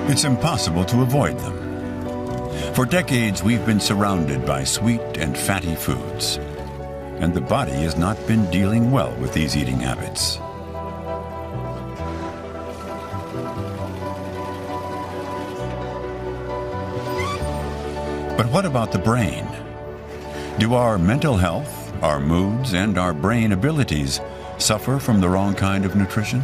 It's impossible to avoid them. For decades, we've been surrounded by sweet and fatty foods, and the body has not been dealing well with these eating habits. But what about the brain? Do our mental health, our moods, and our brain abilities suffer from the wrong kind of nutrition?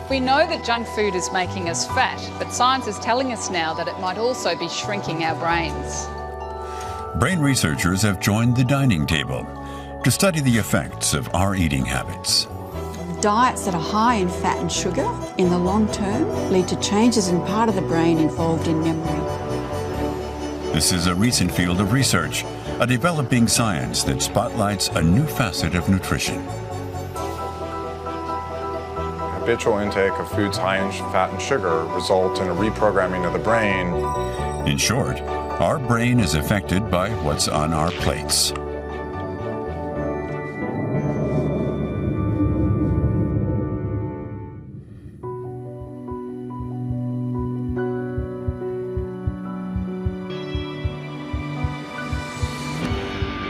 We know that junk food is making us fat, but science is telling us now that it might also be shrinking our brains. Brain researchers have joined the dining table to study the effects of our eating habits. Diets that are high in fat and sugar in the long term lead to changes in part of the brain involved in memory. This is a recent field of research, a developing science that spotlights a new facet of nutrition. Habitual intake of foods high in fat and sugar result in a reprogramming of the brain. In short, our brain is affected by what's on our plates.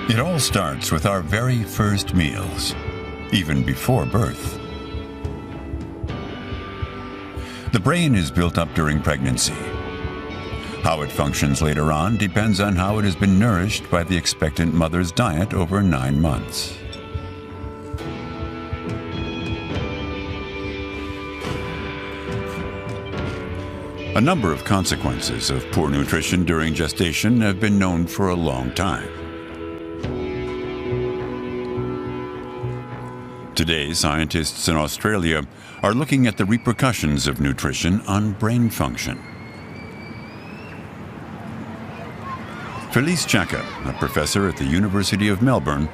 It all starts with our very first meals, even before birth. The brain is built up during pregnancy. How it functions later on depends on how it has been nourished by the expectant mother's diet over 9 months. A number of consequences of poor nutrition during gestation have been known for a long time. Today, scientists in Australia are looking at the repercussions of nutrition on brain function. Felice Chaka, a professor at the University of Melbourne,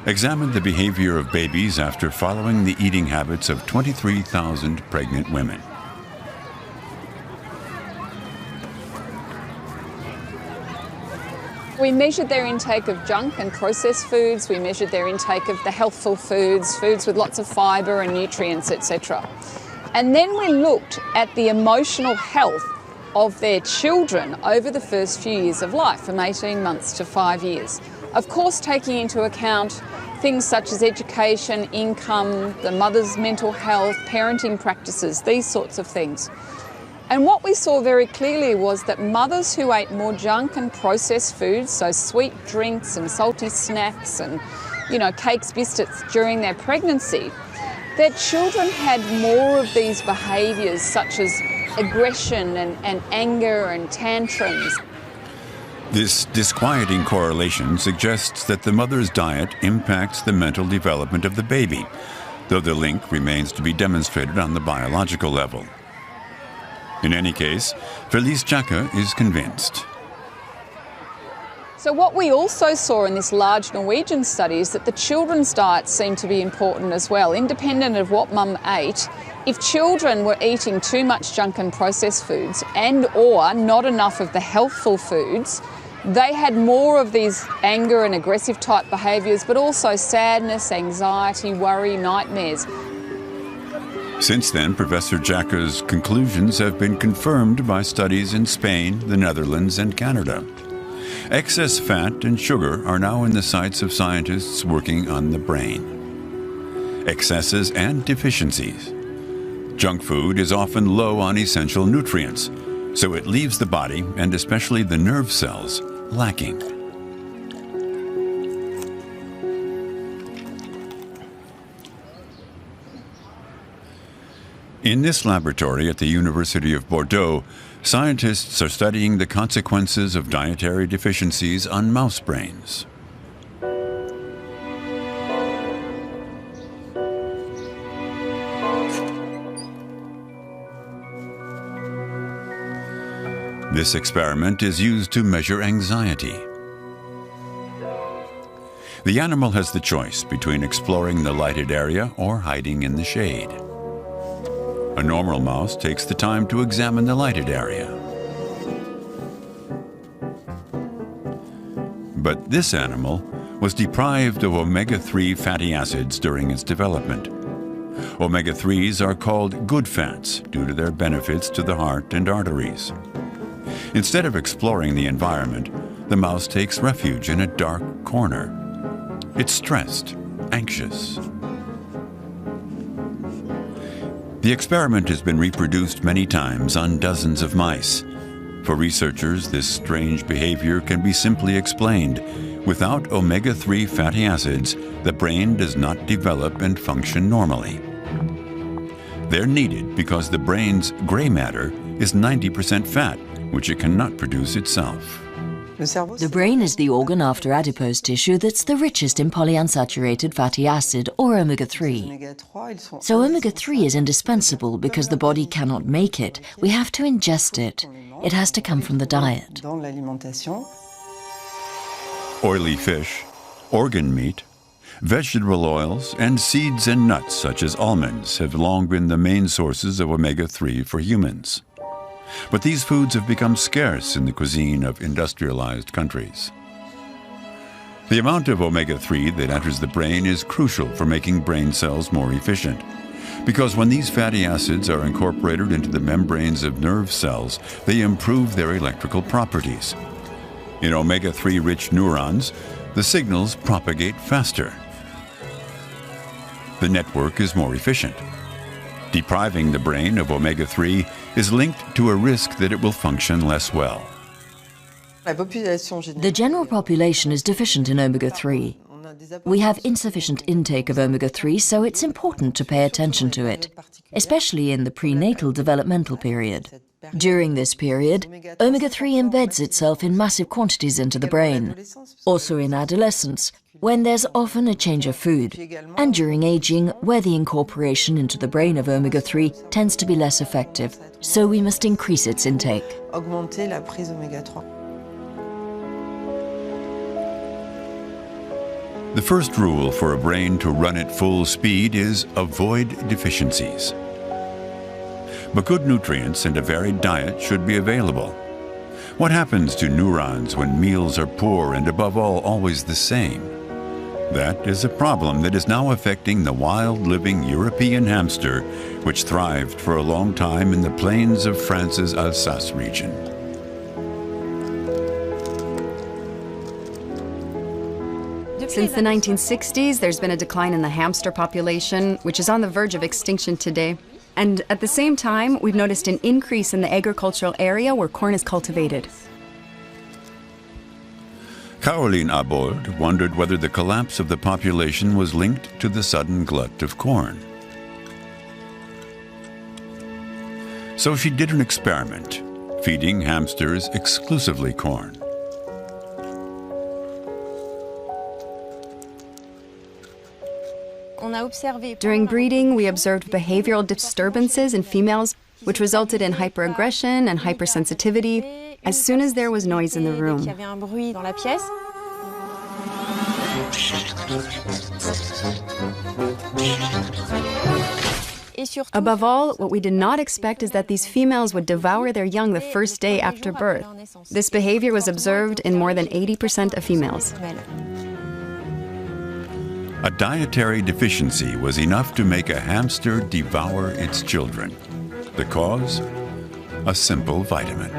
examined the behavior of babies after following the eating habits of 23,000 pregnant women. We measured their intake of junk and processed foods, we measured their intake of the healthful foods, foods with lots of fibre and nutrients, etc. And then we looked at the emotional health of their children over the first few years of life, from 18 months to 5 years. Of course, taking into account things such as education, income, the mother's mental health, parenting practices, these sorts of things. And what we saw very clearly was that mothers who ate more junk and processed foods, so sweet drinks and salty snacks and, cakes, biscuits during their pregnancy, their children had more of these behaviours such as aggression and anger and tantrums. This disquieting correlation suggests that the mother's diet impacts the mental development of the baby, though the link remains to be demonstrated on the biological level. In any case, Felice Chaka is convinced. So what we also saw in this large Norwegian study is that the children's diets seem to be important as well, independent of what mum ate. If children were eating too much junk and processed foods and or not enough of the healthful foods, they had more of these anger and aggressive type behaviours, but also sadness, anxiety, worry, nightmares. Since then, Professor Chaka's conclusions have been confirmed by studies in Spain, the Netherlands, and Canada. Excess fat and sugar are now in the sights of scientists working on the brain. Excesses and deficiencies. Junk food is often low on essential nutrients, so it leaves the body, and especially the nerve cells, lacking. In this laboratory at the University of Bordeaux, scientists are studying the consequences of dietary deficiencies on mouse brains. This experiment is used to measure anxiety. The animal has the choice between exploring the lighted area or hiding in the shade. A normal mouse takes the time to examine the lighted area. But this animal was deprived of omega-3 fatty acids during its development. Omega-3s are called good fats due to their benefits to the heart and arteries. Instead of exploring the environment, the mouse takes refuge in a dark corner. It's stressed, anxious. The experiment has been reproduced many times on dozens of mice. For researchers, this strange behavior can be simply explained. Without omega-3 fatty acids, the brain does not develop and function normally. They're needed because the brain's gray matter is 90% fat, which it cannot produce itself. The brain is the organ after adipose tissue that's the richest in polyunsaturated fatty acid, or omega-3. So omega-3 is indispensable because the body cannot make it. We have to ingest it. It has to come from the diet. Oily fish, organ meat, vegetable oils, and seeds and nuts such as almonds have long been the main sources of omega-3 for humans. But these foods have become scarce in the cuisine of industrialized countries. The amount of omega-3 that enters the brain is crucial for making brain cells more efficient, because when these fatty acids are incorporated into the membranes of nerve cells, they improve their electrical properties. In omega-3-rich neurons, the signals propagate faster. The network is more efficient. Depriving the brain of omega-3 is linked to a risk that it will function less well. The general population is deficient in omega-3. We have insufficient intake of omega-3, so it's important to pay attention to it, especially in the prenatal developmental period. During this period, omega-3 embeds itself in massive quantities into the brain. Also in adolescence, when there's often a change of food, and during aging, where the incorporation into the brain of omega-3 tends to be less effective, so we must increase its intake. The first rule for a brain to run at full speed is avoid deficiencies. But good nutrients and a varied diet should be available. What happens to neurons when meals are poor and, above all, always the same? That is a problem that is now affecting the wild-living European hamster, which thrived for a long time in the plains of France's Alsace region. Since the 1960s, there's been a decline in the hamster population, which is on the verge of extinction today. And at the same time, we've noticed an increase in the agricultural area where corn is cultivated. Caroline Abold wondered whether the collapse of the population was linked to the sudden glut of corn. So she did an experiment, feeding hamsters exclusively corn. During breeding, we observed behavioral disturbances in females, which resulted in hyperaggression and hypersensitivity as soon as there was noise in the room. Above all, what we did not expect is that these females would devour their young the first day after birth. This behavior was observed in more than 80% of females. A dietary deficiency was enough to make a hamster devour its children. The cause? A simple vitamin.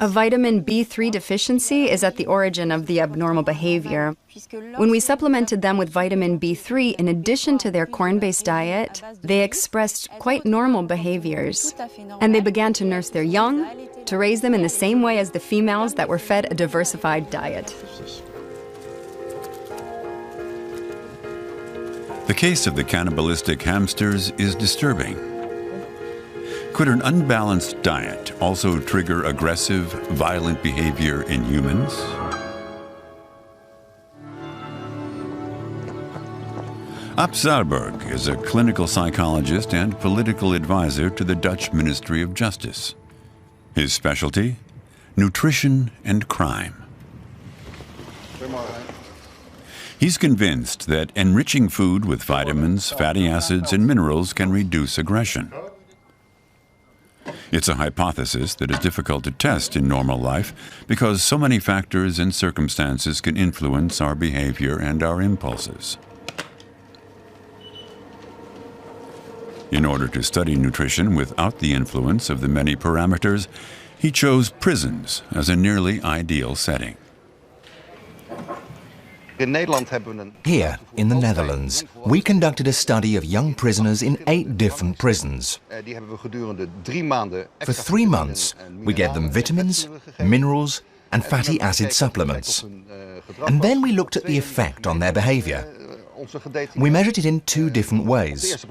A vitamin B3 deficiency is at the origin of the abnormal behavior. When we supplemented them with vitamin B3 in addition to their corn-based diet, they expressed quite normal behaviors. And they began to nurse their young, to raise them in the same way as the females that were fed a diversified diet. The case of the cannibalistic hamsters is disturbing. Could an unbalanced diet also trigger aggressive, violent behavior in humans? Ab Zaalberg is a clinical psychologist and political advisor to the Dutch Ministry of Justice. His specialty? Nutrition and crime. He's convinced that enriching food with vitamins, fatty acids, and minerals can reduce aggression. It's a hypothesis that is difficult to test in normal life because so many factors and circumstances can influence our behavior and our impulses. In order to study nutrition without the influence of the many parameters, he chose prisons as a nearly ideal setting. Here, in the Netherlands, we conducted a study of young prisoners in 8 different prisons. For 3 months, we gave them vitamins, minerals, and fatty acid supplements. And then we looked at the effect on their behavior. We measured it in 2 different ways.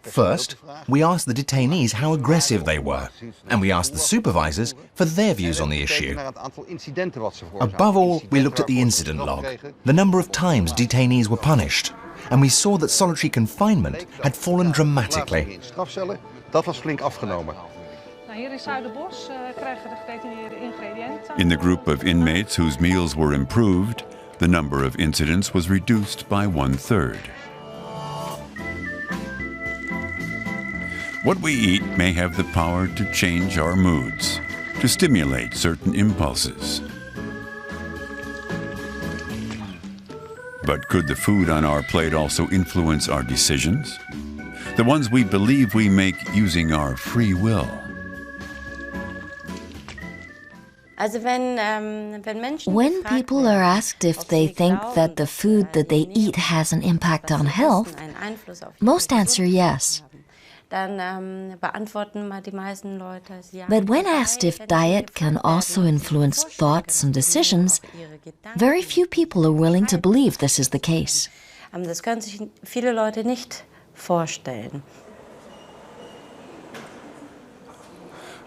First, we asked the detainees how aggressive they were, and we asked the supervisors for their views on the issue. Above all, we looked at the incident log, the number of times detainees were punished, and we saw that solitary confinement had fallen dramatically. In the group of inmates whose meals were improved, the number of incidents was reduced by 1/3. What we eat may have the power to change our moods, to stimulate certain impulses. But could the food on our plate also influence our decisions? The ones we believe we make using our free will. When people are asked if they think that the food that they eat has an impact on health, most answer yes. But when asked if diet can also influence thoughts and decisions, very few people are willing to believe this is the case.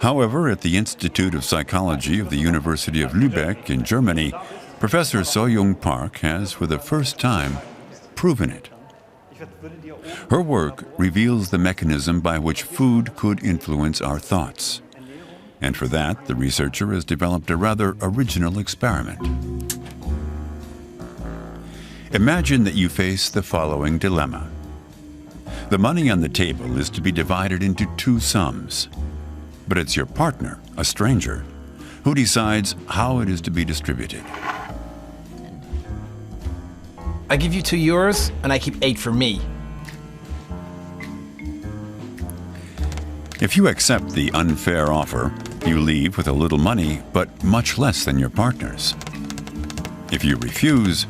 However, at the Institute of Psychology of the University of Lübeck in Germany, Professor So-Young Park has, for the first time, proven it. Her work reveals the mechanism by which food could influence our thoughts. And for that, the researcher has developed a rather original experiment. Imagine that you face the following dilemma. The money on the table is to be divided into 2 sums. But it's your partner, a stranger, who decides how it is to be distributed. I give you €2 and I keep 8 for me. If you accept the unfair offer, you leave with a little money, but much less than your partner's. If you refuse,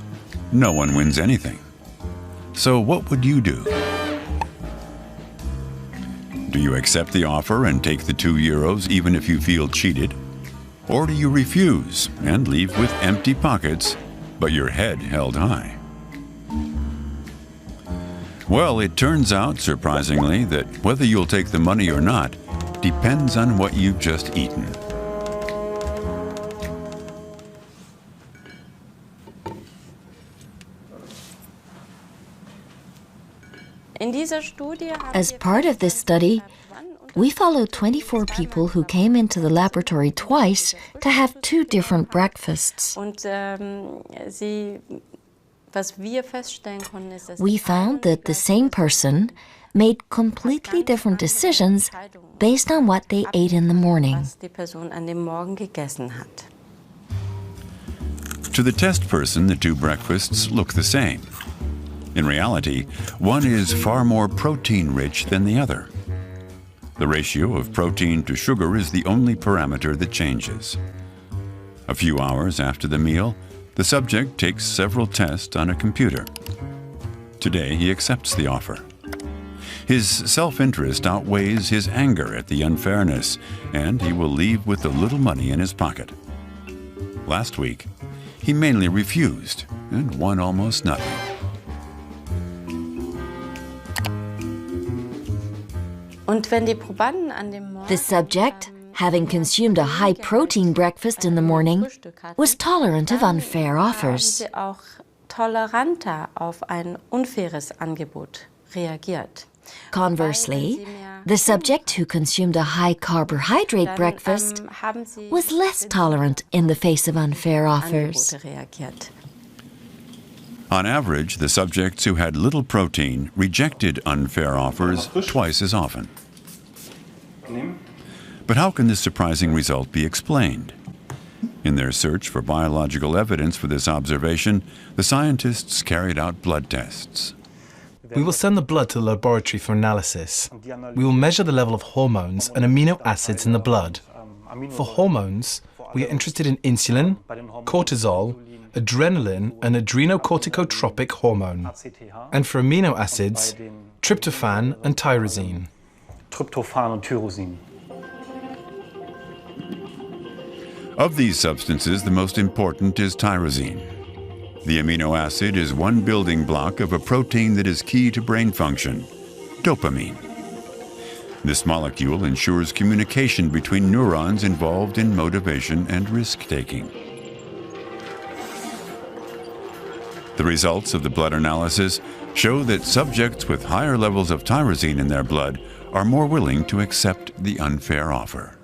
no one wins anything. So what would you do? Do you accept the offer and take the €2 even if you feel cheated? Or do you refuse and leave with empty pockets, but your head held high? Well, it turns out, surprisingly, that whether you'll take the money or not depends on what you've just eaten. As part of this study, we followed 24 people who came into the laboratory twice to have 2 different breakfasts. We found that the same person made completely different decisions based on what they ate in the morning. To the test person, the 2 breakfasts look the same. In reality, one is far more protein-rich than the other. The ratio of protein to sugar is the only parameter that changes. A few hours after the meal, the subject takes several tests on a computer. Today, he accepts the offer. His self-interest outweighs his anger at the unfairness, and he will leave with a little money in his pocket. Last week, he mainly refused and won almost nothing. The subject, having consumed a high-protein breakfast in the morning, was tolerant of unfair offers. Conversely, the subject who consumed a high-carbohydrate breakfast was less tolerant in the face of unfair offers. On average, the subjects who had little protein rejected unfair offers twice as often. But how can this surprising result be explained? In their search for biological evidence for this observation, the scientists carried out blood tests. We will send the blood to the laboratory for analysis. We will measure the level of hormones and amino acids in the blood. For hormones, we are interested in insulin, cortisol, adrenaline and adrenocorticotropic hormone. And for amino acids, tryptophan and tyrosine. Of these substances, the most important is tyrosine. The amino acid is one building block of a protein that is key to brain function, dopamine. This molecule ensures communication between neurons involved in motivation and risk-taking. The results of the blood analysis show that subjects with higher levels of tyrosine in their blood are more willing to accept the unfair offer.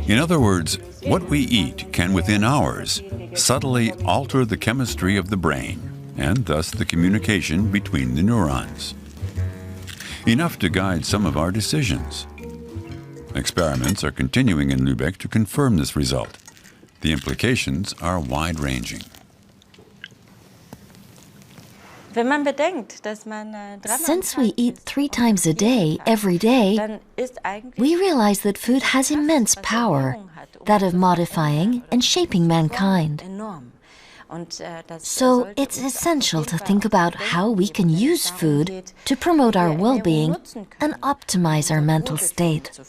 In other words, what we eat can within hours subtly alter the chemistry of the brain and thus the communication between the neurons. Enough to guide some of our decisions. Experiments are continuing in Lübeck to confirm this result. The implications are wide-ranging. Since we eat 3 times a day, every day, we realize that food has immense power, that of modifying and shaping mankind. So it's essential to think about how we can use food to promote our well-being and optimize our mental state.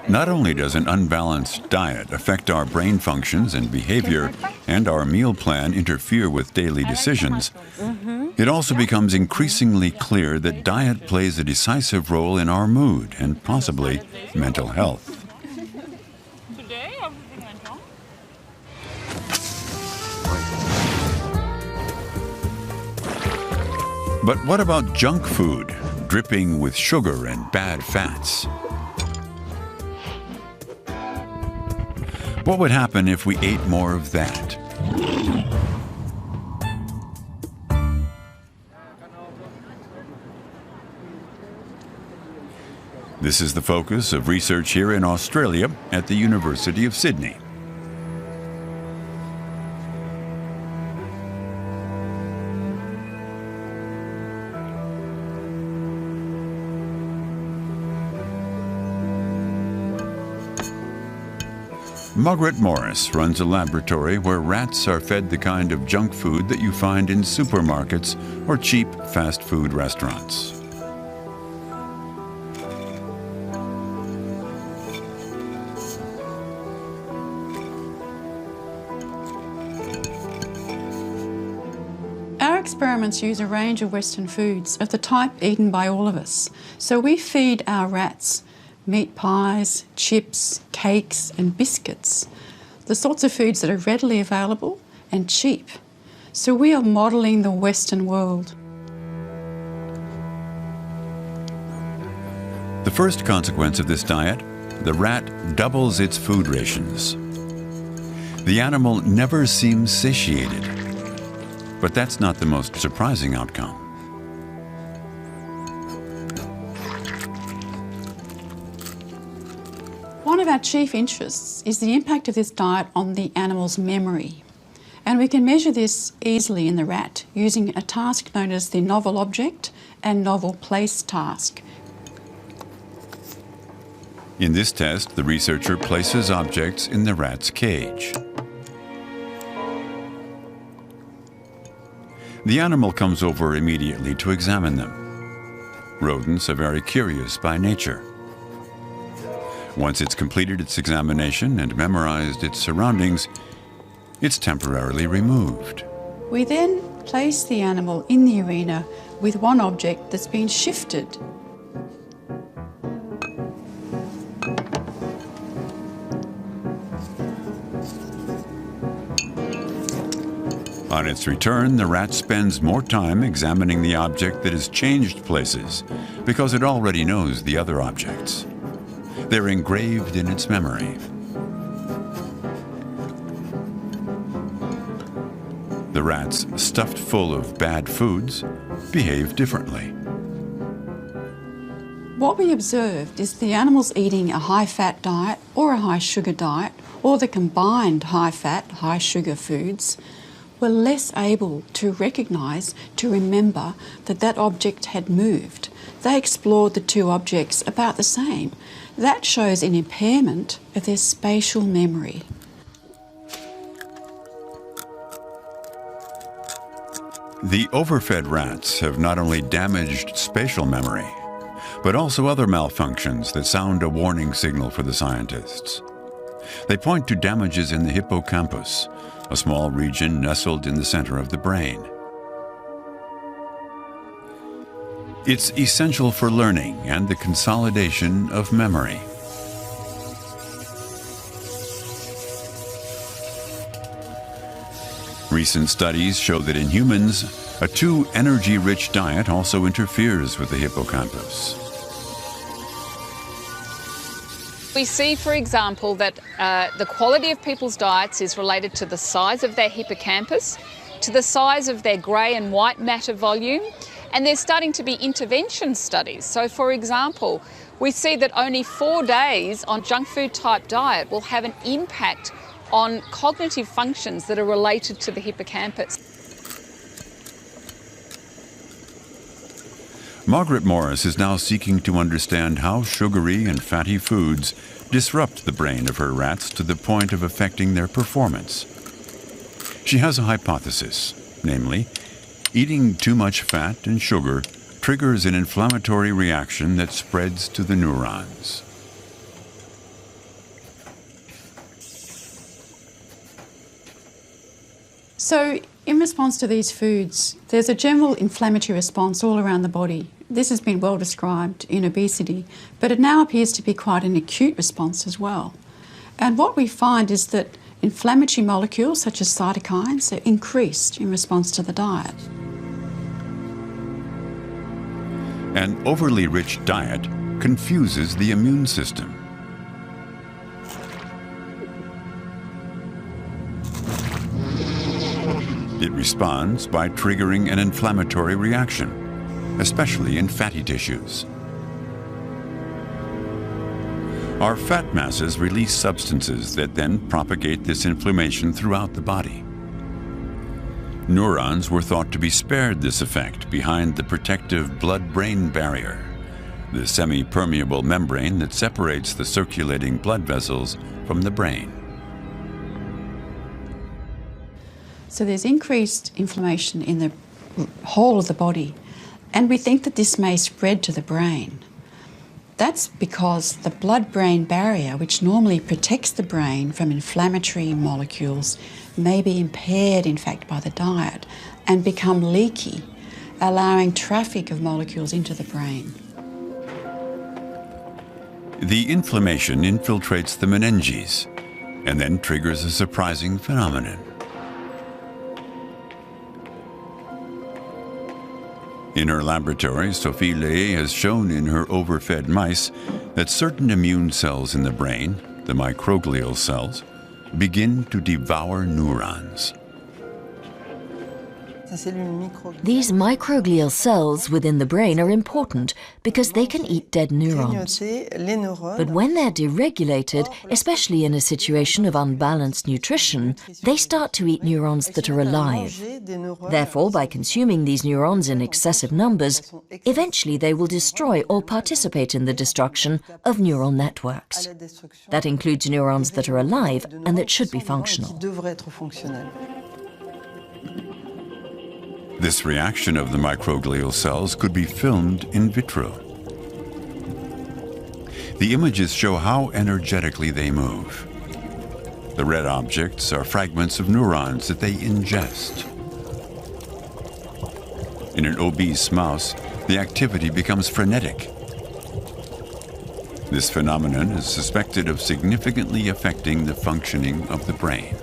Not only does an unbalanced diet affect our brain functions and behavior, and our meal plan interfere with daily decisions, it also becomes increasingly clear that diet plays a decisive role in our mood and possibly mental health. But what about junk food, dripping with sugar and bad fats? What would happen if we ate more of that? This is the focus of research here in Australia at the University of Sydney. Margaret Morris runs a laboratory where rats are fed the kind of junk food that you find in supermarkets or cheap fast food restaurants. Our experiments use a range of Western foods of the type eaten by all of us. So we feed our rats meat pies, chips, cakes and biscuits, the sorts of foods that are readily available and cheap. So we are modelling the Western world. The first consequence of this diet, the rat doubles its food rations. The animal never seems satiated, but that's not the most surprising outcome. One of our chief interests is the impact of this diet on the animal's memory. And we can measure this easily in the rat using a task known as the novel object and novel place task. In this test, the researcher places objects in the rat's cage. The animal comes over immediately to examine them. Rodents are very curious by nature. Once it's completed its examination and memorized its surroundings, it's temporarily removed. We then place the animal in the arena with one object that's been shifted. On its return, the rat spends more time examining the object that has changed places because it already knows the other objects. They're engraved in its memory. rats stuffed full of bad foods behave differently. What we observed is the animals eating a high-fat diet or a high-sugar diet or the combined high-fat, high-sugar foods were less able to recognise, to remember that that object had moved. They explored the two objects about the same. That shows an impairment of their spatial memory. The overfed rats have not only damaged spatial memory, but also other malfunctions that sound a warning signal for the scientists. They point to damages in the hippocampus, a small region nestled in the center of the brain. It's essential for learning and the consolidation of memory. Recent studies show that in humans, a too energy-rich diet also interferes with the hippocampus. We see, for example, that the quality of people's diets is related to the size of their hippocampus, to the size of their grey and white matter volume, and there's starting to be intervention studies. So, for example, we see that only 4 days on junk food type diet will have an impact on cognitive functions that are related to the hippocampus. Margaret Morris is now seeking to understand how sugary and fatty foods disrupt the brain of her rats to the point of affecting their performance. She has a hypothesis, namely, eating too much fat and sugar triggers an inflammatory reaction that spreads to the neurons. So, in response to these foods, there's a general inflammatory response all around the body. This has been well described in obesity, but it now appears to be quite an acute response as well. And what we find is that inflammatory molecules such as cytokines are increased in response to the diet. An overly rich diet confuses the immune system. It responds by triggering an inflammatory reaction, especially in fatty tissues. Our fat masses release substances that then propagate this inflammation throughout the body. Neurons were thought to be spared this effect behind the protective blood-brain barrier, the semi-permeable membrane that separates the circulating blood vessels from the brain. So there's increased inflammation in the whole of the body, and we think that this may spread to the brain. That's because the blood-brain barrier, which normally protects the brain from inflammatory molecules, may be impaired, in fact, by the diet and become leaky, allowing traffic of molecules into the brain. The inflammation infiltrates the meninges and then triggers a surprising phenomenon. In her laboratory, Sophie Ley has shown in her overfed mice that certain immune cells in the brain, the microglial cells, begin to devour neurons. These microglial cells within the brain are important because they can eat dead neurons. But when they're deregulated, especially in a situation of unbalanced nutrition, they start to eat neurons that are alive. Therefore, by consuming these neurons in excessive numbers, eventually they will destroy or participate in the destruction of neural networks. That includes neurons that are alive and that should be functional. This reaction of the microglial cells could be filmed in vitro. The images show how energetically they move. The red objects are fragments of neurons that they ingest. In an obese mouse, the activity becomes frenetic. This phenomenon is suspected of significantly affecting the functioning of the brain.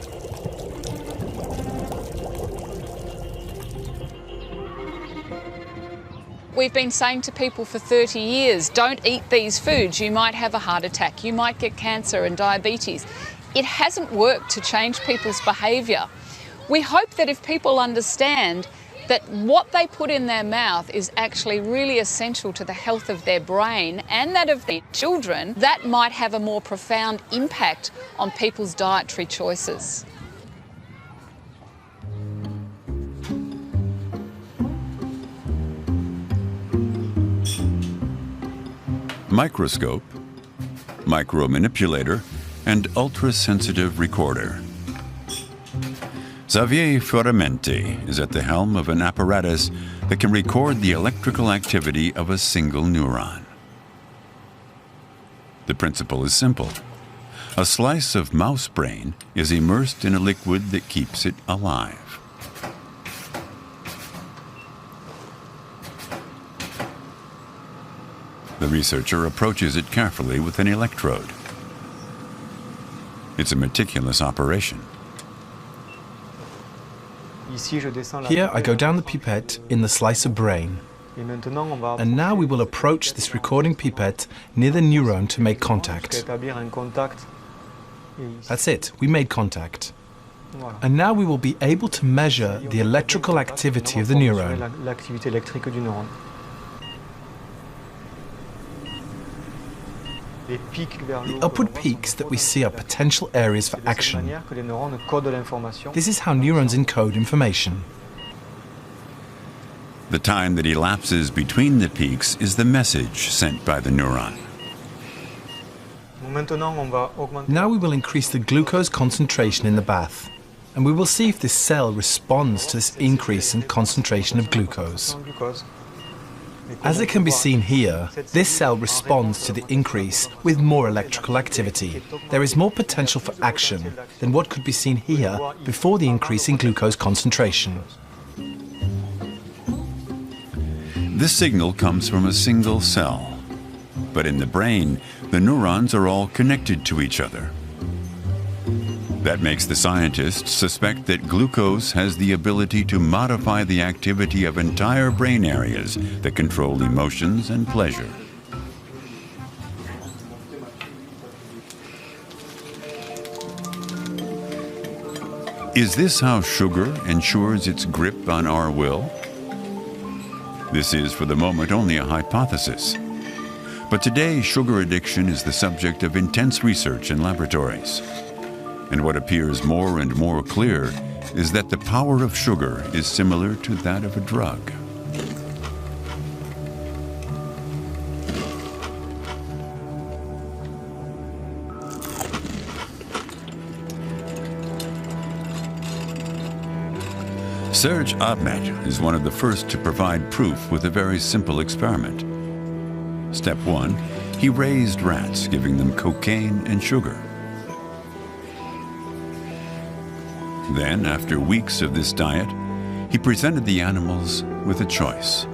We've been saying to people for 30 years, don't eat these foods, you might have a heart attack, you might get cancer and diabetes. It hasn't worked to change people's behaviour. We hope that if people understand that what they put in their mouth is actually really essential to the health of their brain and that of their children, that might have a more profound impact on people's dietary choices. Microscope, micromanipulator, and ultra-sensitive recorder. Xavier Fioramenti is at the helm of an apparatus that can record the electrical activity of a single neuron. The principle is simple. A slice of mouse brain is immersed in a liquid that keeps it alive. The researcher approaches it carefully with an electrode. It's a meticulous operation. Here I go down the pipette in the slice of brain. And now we will approach this recording pipette near the neuron to make contact. That's it, we made contact. And now we will be able to measure the electrical activity of the neuron. The upward peaks that we see are potential areas for action. This is how neurons encode information. The time that elapses between the peaks is the message sent by the neuron. Now we will increase the glucose concentration in the bath, and we will see if this cell responds to this increase in concentration of glucose. As it can be seen here, this cell responds to the increase with more electrical activity. There is more potential for action than what could be seen here before the increase in glucose concentration. This signal comes from a single cell, but in the brain, the neurons are all connected to each other. That makes the scientists suspect that glucose has the ability to modify the activity of entire brain areas that control emotions and pleasure. Is this how sugar ensures its grip on our will? This is, for the moment, only a hypothesis. But today, sugar addiction is the subject of intense research in laboratories. And what appears more and more clear is that the power of sugar is similar to that of a drug. Serge Ahmed is one of the first to provide proof with a very simple experiment. Step 1, he raised rats, giving them cocaine and sugar. Then, after weeks of this diet, he presented the animals with a choice.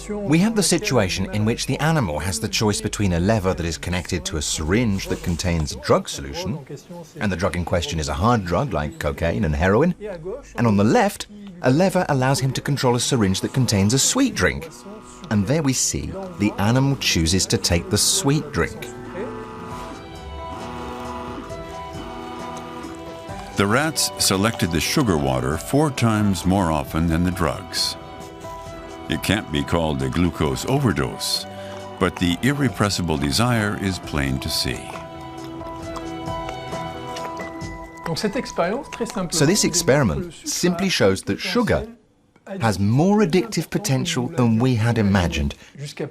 We have the situation in which the animal has the choice between a lever that is connected to a syringe that contains a drug solution, and the drug in question is a hard drug like cocaine and heroin, and on the left, a lever allows him to control a syringe that contains a sweet drink. And there we see the animal chooses to take the sweet drink. The rats selected the sugar water 4 times more often than the drugs. It can't be called a glucose overdose, but the irrepressible desire is plain to see. So this experiment simply shows that sugar has more addictive potential than we had imagined,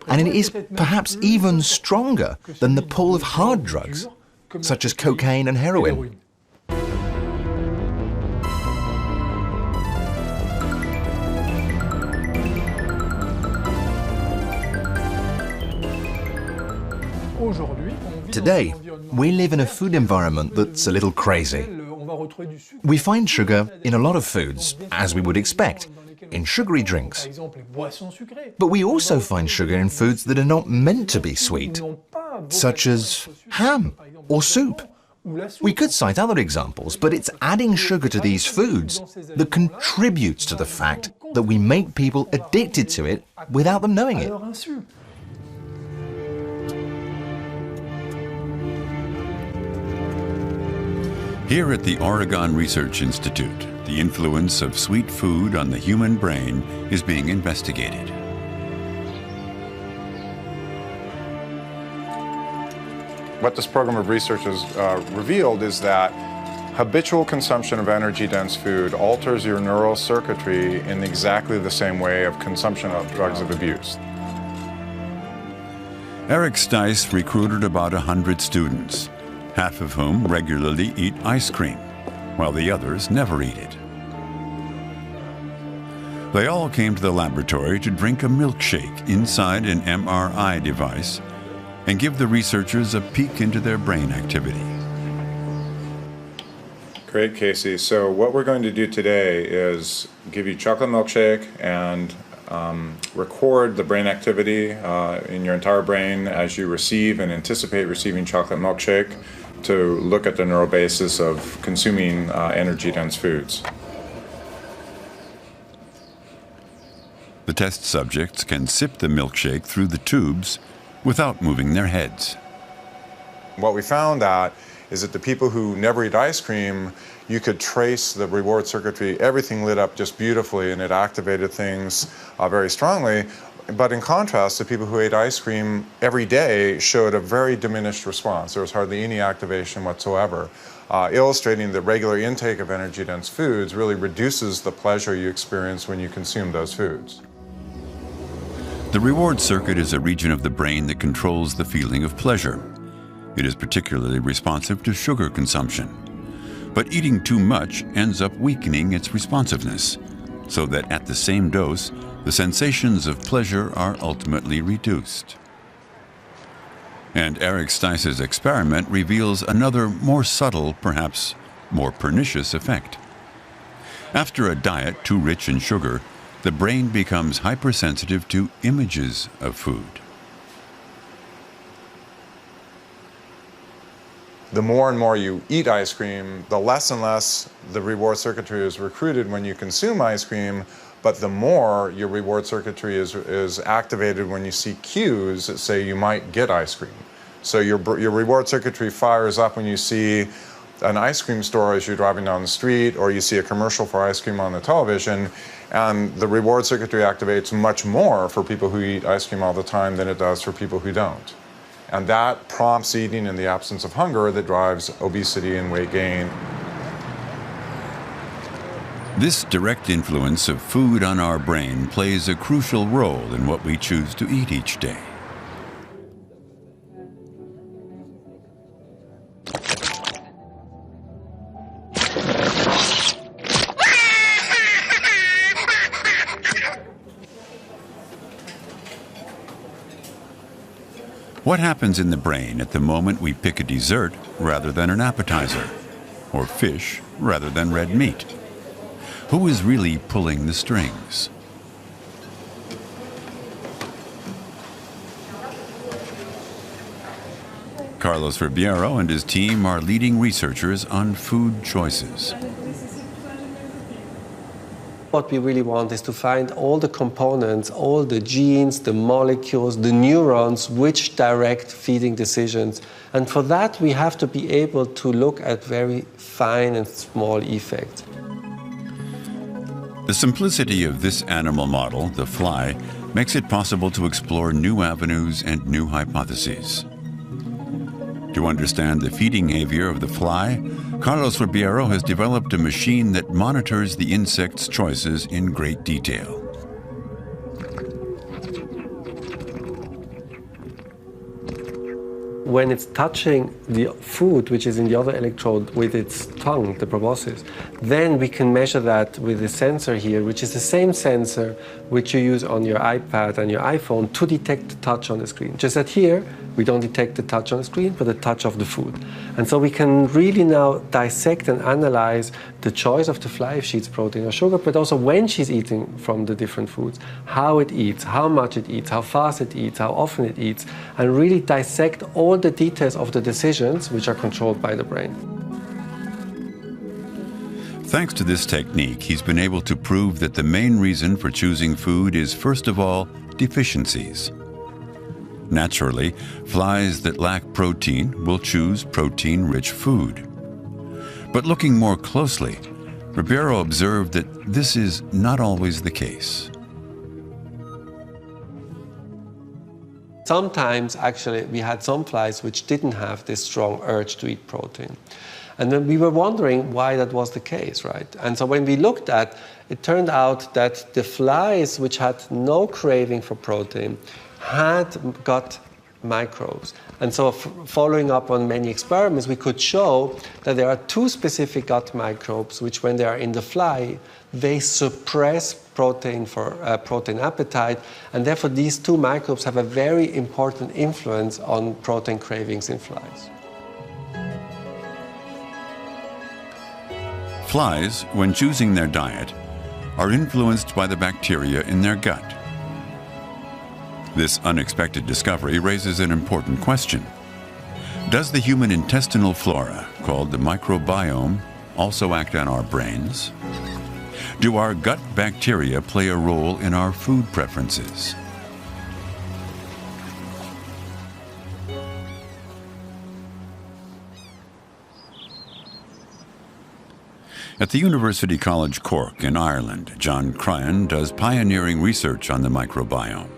and it is perhaps even stronger than the pull of hard drugs, such as cocaine and heroin. Today, we live in a food environment that's a little crazy. We find sugar in a lot of foods, as we would expect, in sugary drinks. But we also find sugar in foods that are not meant to be sweet, such as ham or soup. We could cite other examples, but it's adding sugar to these foods that contributes to the fact that we make people addicted to it without them knowing it. Here at the Oregon Research Institute, the influence of sweet food on the human brain is being investigated. What this program of research has revealed is that habitual consumption of energy-dense food alters your neural circuitry in exactly the same way of consumption of drugs of abuse. Eric Stice recruited about 100 students, half of whom regularly eat ice cream, while the others never eat it. They all came to the laboratory to drink a milkshake inside an MRI device and give the researchers a peek into their brain activity. Great, Casey. So what we're going to do today is give you chocolate milkshake and record the brain activity in your entire brain as you receive and anticipate receiving chocolate milkshake to look at the neural basis of consuming energy-dense foods. The test subjects can sip the milkshake through the tubes without moving their heads. What we found out is that the people who never eat ice cream, you could trace the reward circuitry, everything lit up just beautifully and it activated things very strongly. But in contrast, the people who ate ice cream every day showed a very diminished response. There was hardly any activation whatsoever, illustrating that regular intake of energy-dense foods really reduces the pleasure you experience when you consume those foods. The reward circuit is a region of the brain that controls the feeling of pleasure. It is particularly responsive to sugar consumption. But eating too much ends up weakening its responsiveness, so that at the same dose, the sensations of pleasure are ultimately reduced. And Eric Stice's experiment reveals another more subtle, perhaps more pernicious effect. After a diet too rich in sugar, the brain becomes hypersensitive to images of food. The more and more you eat ice cream, the less and less the reward circuitry is recruited when you consume ice cream, but the more your reward circuitry is activated when you see cues that say you might get ice cream. So your reward circuitry fires up when you see an ice cream store as you're driving down the street, or you see a commercial for ice cream on the television, and the reward circuitry activates much more for people who eat ice cream all the time than it does for people who don't. And that prompts eating in the absence of hunger that drives obesity and weight gain. This direct influence of food on our brain plays a crucial role in what we choose to eat each day. What happens in the brain at the moment we pick a dessert rather than an appetizer, or fish rather than red meat? Who is really pulling the strings? Carlos Ribeiro and his team are leading researchers on food choices. What we really want is to find all the components, all the genes, the molecules, the neurons which direct feeding decisions. And for that, we have to be able to look at very fine and small effects. The simplicity of this animal model, the fly, makes it possible to explore new avenues and new hypotheses. To understand the feeding behavior of the fly, Carlos Ribeiro has developed a machine that monitors the insect's choices in great detail. When it's touching the food, which is in the other electrode, with its tongue, the proboscis, then we can measure that with the sensor here, which is the same sensor which you use on your iPad and your iPhone to detect the touch on the screen. Just that here, we don't detect the touch on the screen, but the touch of the food. And so we can really now dissect and analyze the choice of the fly, if she eats protein or sugar, but also when she's eating from the different foods, how it eats, how much it eats, how fast it eats, how often it eats, and really dissect all the details of the decisions which are controlled by the brain. Thanks to this technique, he's been able to prove that the main reason for choosing food is, first of all, deficiencies. Naturally, flies that lack protein will choose protein-rich food. But looking more closely, Ribeiro observed that this is not always the case. Sometimes, actually, we had some flies which didn't have this strong urge to eat protein. And then we were wondering why that was the case, right? And so when we looked at, it turned out that the flies which had no craving for protein had gut microbes. And so following up on many experiments, we could show that there are two specific gut microbes which, when they are in the fly, they suppress protein appetite, and therefore these two microbes have a very important influence on protein cravings in flies. Flies, when choosing their diet, are influenced by the bacteria in their gut. This unexpected discovery raises an important question. Does the human intestinal flora, called the microbiome, also act on our brains? Do our gut bacteria play a role in our food preferences? At the University College Cork in Ireland, John Cryan does pioneering research on the microbiome.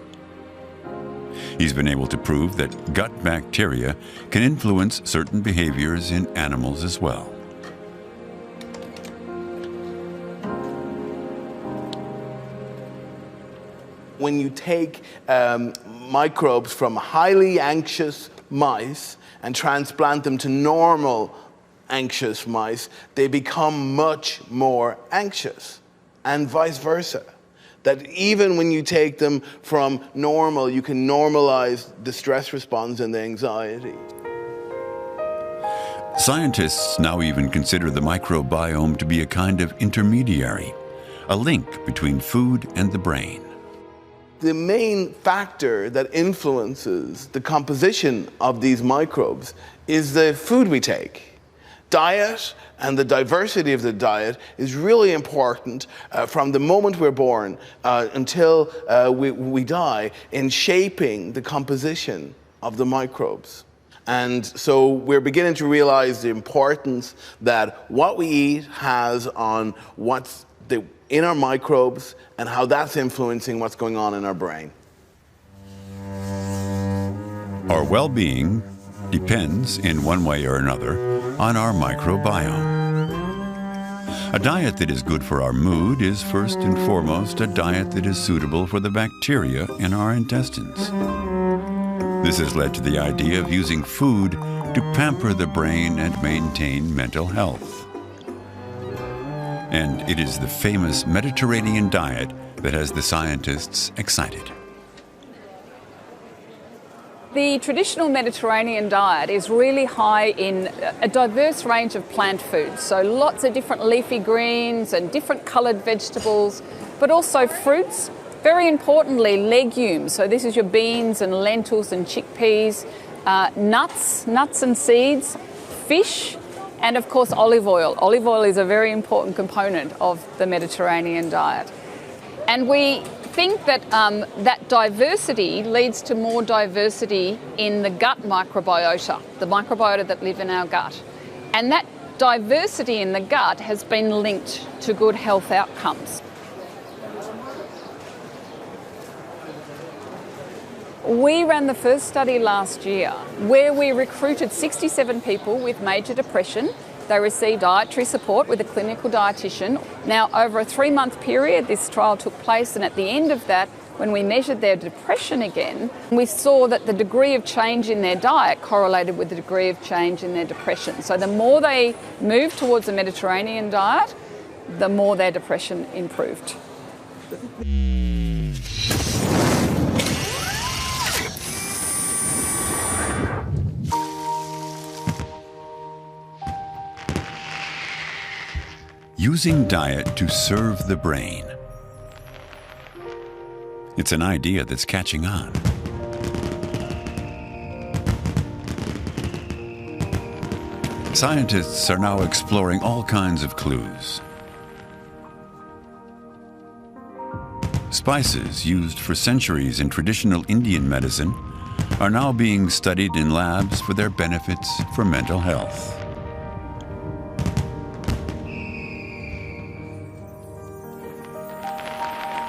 He's been able to prove that gut bacteria can influence certain behaviors in animals as well. When you take microbes from highly anxious mice and transplant them to normal anxious mice, they become much more anxious, and vice versa. That even when you take them from normal, you can normalize the stress response and the anxiety. Scientists now even consider the microbiome to be a kind of intermediary, a link between food and the brain. The main factor that influences the composition of these microbes is the food we take. Diet and the diversity of the diet is really important from the moment we're born until we die in shaping the composition of the microbes. And so we're beginning to realize the importance that what we eat has on what's in our microbes and how that's influencing what's going on in our brain. Our well-being depends, in one way or another, on our microbiome. A diet that is good for our mood is first and foremost a diet that is suitable for the bacteria in our intestines. This has led to the idea of using food to pamper the brain and maintain mental health. And it is the famous Mediterranean diet that has the scientists excited. The traditional Mediterranean diet is really high in a diverse range of plant foods, so lots of different leafy greens and different coloured vegetables, but also fruits, very importantly legumes, so this is your beans and lentils and chickpeas, nuts and seeds, fish, and of course olive oil. Olive oil is a very important component of the Mediterranean diet. And we think that that diversity leads to more diversity in the gut microbiota, the microbiota that live in our gut. And that diversity in the gut has been linked to good health outcomes. We ran the first study last year where we recruited 67 people with major depression. They received dietary support with a clinical dietitian. Now, over a 3-month period, this trial took place, and at the end of that, when we measured their depression again, we saw that the degree of change in their diet correlated with the degree of change in their depression. So the more they moved towards a Mediterranean diet, the more their depression improved. Using diet to serve the brain. It's an idea that's catching on. Scientists are now exploring all kinds of clues. Spices used for centuries in traditional Indian medicine are now being studied in labs for their benefits for mental health.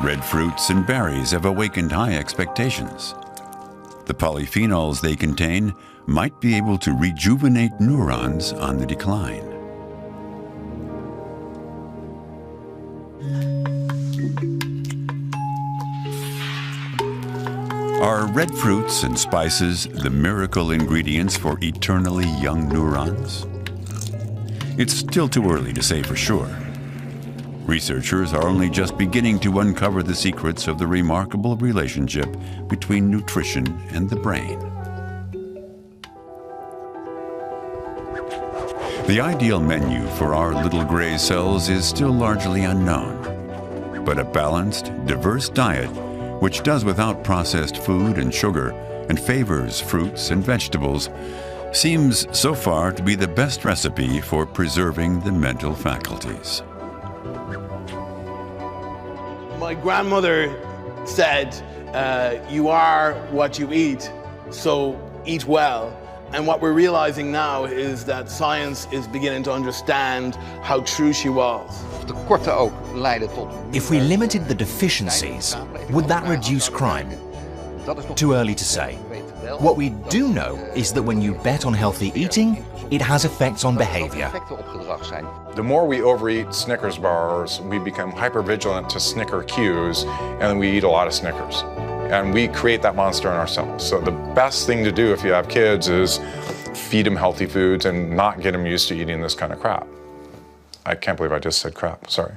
Red fruits and berries have awakened high expectations. The polyphenols they contain might be able to rejuvenate neurons on the decline. Are red fruits and spices the miracle ingredients for eternally young neurons? It's still too early to say for sure. Researchers are only just beginning to uncover the secrets of the remarkable relationship between nutrition and the brain. The ideal menu for our little gray cells is still largely unknown, but a balanced, diverse diet which does without processed food and sugar and favors fruits and vegetables seems so far to be the best recipe for preserving the mental faculties. My grandmother said, you are what you eat, so eat well. And what we're realizing now is that science is beginning to understand how true she was. If we limited the deficiencies, would that reduce crime? Too early to say. What we do know is that when you bet on healthy eating, it has effects on behavior. The more we overeat Snickers bars, we become hypervigilant to Snicker cues, and then we eat a lot of Snickers. And we create that monster in ourselves. So the best thing to do if you have kids is feed them healthy foods and not get them used to eating this kind of crap. I can't believe I just said crap, sorry.